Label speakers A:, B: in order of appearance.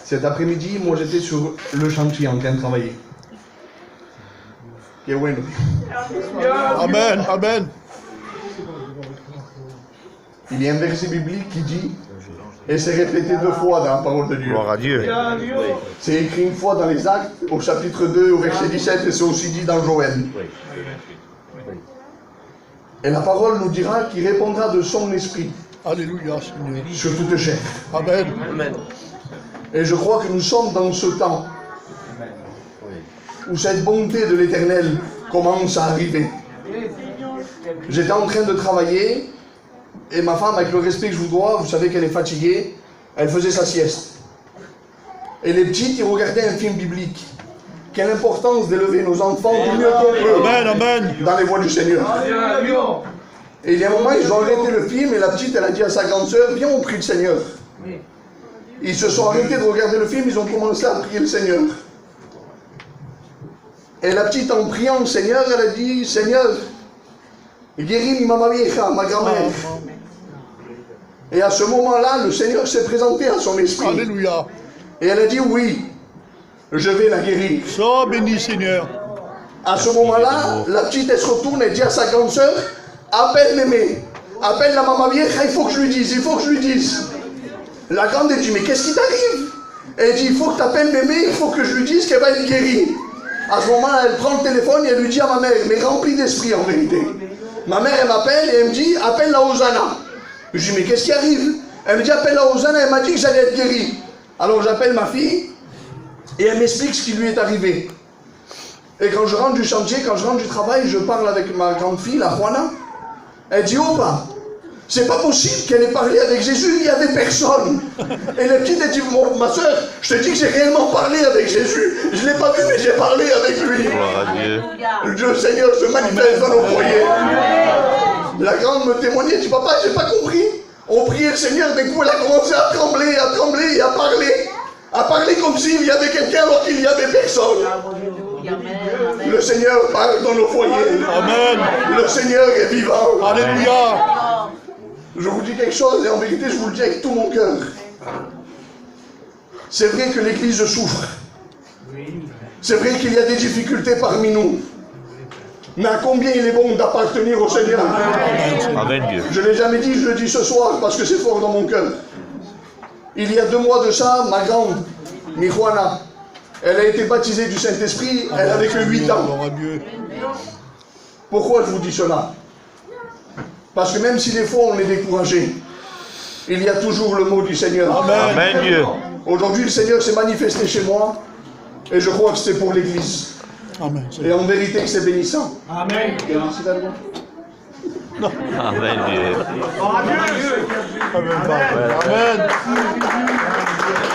A: Cet après-midi, moi j'étais sur le chantier en train de travailler. Qué bueno.
B: Amen, amen.
A: Il y a un verset biblique qui dit, et c'est répété 2 fois dans la parole de Dieu.
C: Gloire à Dieu.
A: C'est écrit une fois dans les Actes, au chapitre 2, au verset 17, et c'est aussi dit dans Joël. Et la parole nous dira qu'il répondra de son esprit.
B: Alléluia, Seigneur.
A: Sur toute chair.
B: Amen.
A: Et je crois que nous sommes dans ce temps où cette bonté de l'Éternel commence à arriver. J'étais en train de travailler et ma femme, avec le respect que je vous dois, vous savez qu'elle est fatiguée, elle faisait sa sieste. Et les petites, ils regardaient un film biblique. Quelle importance d'élever nos enfants du mieux qu'on peut dans les voies du Seigneur. Et il y a un moment, ils ont arrêté le film et la petite, elle a dit à sa grande sœur, viens, on prie le Seigneur. Ils se sont arrêtés de regarder le film, ils ont commencé à prier le Seigneur. Et la petite, en priant le Seigneur, elle a dit, Seigneur, guéris mi mamá vieja, ma grand-mère. Et à ce moment-là, le Seigneur s'est présenté à son esprit.
B: Alléluia.
A: Et elle a dit, oui, je vais la guérir.
B: Sois béni, Seigneur.
A: À ce moment-là, la petite, elle se retourne et dit à sa grande sœur, appelle mémé, appelle la maman vieja, il faut que je lui dise, il faut que je lui dise. La grande, elle dit, mais qu'est-ce qui t'arrive? Elle dit, il faut que tu appelles mémé, il faut que je lui dise qu'elle va être guérie. À ce moment-là, elle prend le téléphone et elle lui dit à ma mère, mais remplie d'esprit en vérité. Ma mère, elle m'appelle et elle me dit, appelle la Hosanna. Je dis, mais qu'est-ce qui arrive? Elle me dit, appelle la Hosanna, elle m'a dit que j'allais être guérie. Alors j'appelle ma fille et elle m'explique ce qui lui est arrivé. Et quand je rentre du chantier, quand je rentre du travail, je parle avec ma grande fille, la Juana. Elle dit, oh bah, c'est pas possible qu'elle ait parlé avec Jésus, il y avait personne. Et la petite, elle dit, ma soeur, je te dis que j'ai réellement parlé avec Jésus. Je ne l'ai pas vu, mais j'ai parlé avec lui.
C: Gloire à Dieu.
A: Le Seigneur se manifeste dans nos foyers. La grande me témoignait, elle dit, papa, j'ai pas compris. On priait le Seigneur, d'un coup, elle a commencé à trembler et à parler. À parler comme s'il y avait quelqu'un alors qu'il n'y avait personne. Le Seigneur parle dans nos foyers.
B: Amen.
A: Le Seigneur est vivant.
B: Alléluia.
A: Je vous dis quelque chose et en vérité je vous le dis avec tout mon cœur. C'est vrai que l'Église souffre. C'est vrai qu'il y a des difficultés parmi nous. Mais à combien il est bon d'appartenir au Seigneur.
C: Amen Dieu.
A: Je ne l'ai jamais dit, je le dis ce soir parce que c'est fort dans mon cœur. Il y a 2 mois de ça, ma grande, mi Juana, elle a été baptisée du Saint-Esprit, elle avait que 8 ans.
B: Gloire à Dieu.
A: Pourquoi je vous dis cela? Parce que même si des fois on est découragé, il y a toujours le mot du Seigneur.
C: Amen Dieu.
A: Aujourd'hui, le Seigneur s'est manifesté chez moi et je crois que c'est pour l'Église.
B: Amen.
A: Et en vérité que c'est bénissant.
D: Amen.
C: Amen Dieu.
B: Amen. Amen.